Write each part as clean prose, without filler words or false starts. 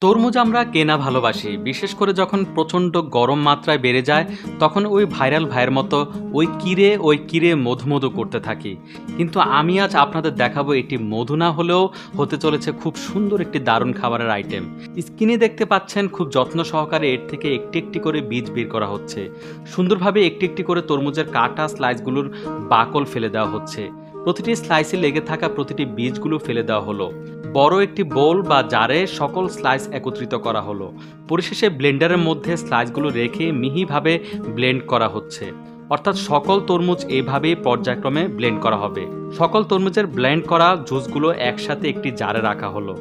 তরমুজ আমরা কেনা ভালোবাসি, বিশেষ করে যখন প্রচণ্ড গরম মাত্রায় বেড়ে যায় তখন ওই ভাইরাল ভাইয়ের মতো ওই কিরে মধু মধু করতে থাকি। কিন্তু আমি আজ আপনাদের দেখাবো এটি মধু না হলেও হতে চলেছে খুব সুন্দর একটি দারুণ খাবারের আইটেম। স্ক্রিনে দেখতে পাচ্ছেন খুব যত্ন সহকারে এর থেকে একটি একটি করে বীজ বের করা হচ্ছে। সুন্দরভাবে একটি একটি করে তরমুজের কাটা স্লাইসগুলোর বাকল ফেলে দেওয়া হচ্ছে। প্রতিটি স্লাইসে লেগে থাকা প্রতিটি বীজগুলো ফেলে দেওয়া হলো। বড় একটি বোল বা জারে সকল স্লাইস একত্রিত করা হলো। পরিশেষে ব্লেন্ডারের মধ্যে স্লাইসগুলো রেখে মিহিভাবে ব্লেন্ড করা হচ্ছে। অর্থাৎ সকল তরমুজ এইভাবেই পর্যায়ক্রমে ব্লেন্ড করা হবে। সকল তরমুজের ব্লেন্ড করা জুসগুলো একসাথে একটি জারে রাখা হলো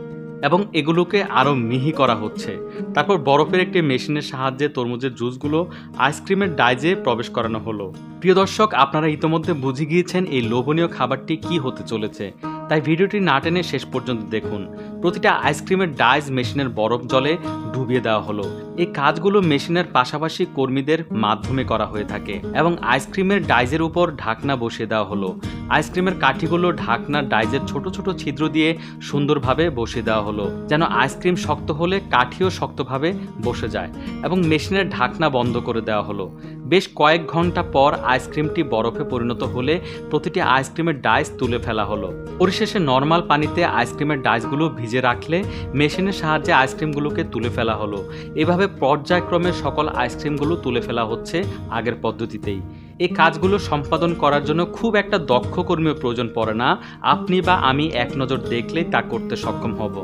এবং এগুলোকে আরও মিহি করা হচ্ছে। তারপর বরফের একটি মেশিনের সাহায্যে তরমুজের জুসগুলো আইসক্রিমের ডাইজে প্রবেশ করানো হলো। প্রিয় দর্শক, আপনারা ইতোমধ্যে বুঝে গিয়েছেন এই লোভনীয় খাবারটি কি হতে চলেছে, তাই ভিডিওটি না টেনে শেষ পর্যন্ত দেখুন। প্রতিটা আইসক্রিমের ডাইজ মেশিনের বরফ জলে ডুবিয়ে দেওয়া হলো। এই কাজগুলো মেশিনের পাশাপাশি কর্মীদের মাধ্যমে করা হয়ে থাকে এবং আইসক্রিমের ডাইজের উপর ঢাকনা বসিয়ে দেওয়া হলো। আইসক্রিমের কাঠিগুলো ঢাকনার ডাইজের ছোট ছোট ছিদ্র দিয়ে সুন্দরভাবে বসিয়ে দেওয়া হলো, যেন আইসক্রিম শক্ত হলে কাঠিও শক্তভাবে বসে যায়, এবং মেশিনের ঢাকনা বন্ধ করে দেওয়া হলো। বেশ কয়েক ঘন্টা পর আইসক্রিমটি বরফে পরিণত হলে প্রতিটি আইসক্রিমের ডাইস তুলে ফেলা হলো। পরিশেষে নর্মাল পানিতে আইসক্রিমের ডাইসগুলো ভিজে রাখলে মেশিনের সাহায্যে আইসক্রিমগুলোকে তুলে ফেলা হলো। এভাবে পর্যায়ক্রমে সকল আইসক্রিমগুলো তুলে ফেলা হচ্ছে আগের পদ্ধতিতেই। এই কাজগুলো সম্পাদন করার জন্য খুব একটা দক্ষ কর্মীর প্রয়োজন পড়ে না। আপনি বা আমি এক নজর দেখলেই তা করতে সক্ষম হব।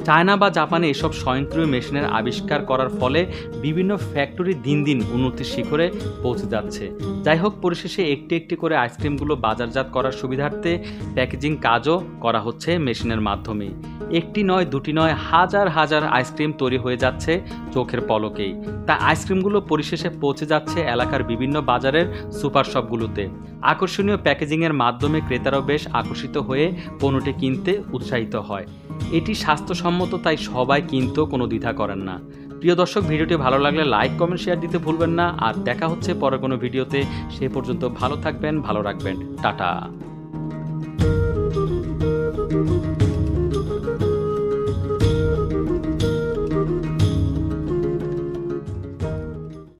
চায়না বা জাপানে এসব স্বয়ংক্রিয় মেশিনের আবিষ্কার করার ফলে বিভিন্ন ফ্যাক্টরি দিন দিন উন্নতির শিখরে পৌঁছে যাচ্ছে। যাই হোক, পরিশেষে একটি একটি করে আইসক্রিমগুলো বাজারজাত করার সুবিধার্থে প্যাকেজিং কাজও করা হচ্ছে মেশিনের মাধ্যমেই। একটি নয়, দুটি নয়, হাজার হাজার আইসক্রিম তৈরি হয়ে যাচ্ছে চোখের পলকেই। তা আইসক্রিমগুলো পরিশেষে পৌঁছে যাচ্ছে এলাকার বিভিন্ন বাজারের সুপার শপগুলোতে। আকর্ষণীয় প্যাকেজিংয়ের মাধ্যমে ক্রেতারাও বেশ আকর্ষিত হয়ে পণ্যটি কিনতে উৎসাহিত হয়। এটি স্বাস্থ্যসম্মত, তাই সবাই কিনতেও কোনো দ্বিধা করেন না। প্রিয় দর্শক, ভিডিওটি ভালো লাগলে লাইক, কমেন্ট, শেয়ার দিতে ভুলবেন না। আর দেখা হচ্ছে পরের কোনো ভিডিওতে। সে পর্যন্ত ভালো থাকবেন, ভালো রাখবেন। টাটা।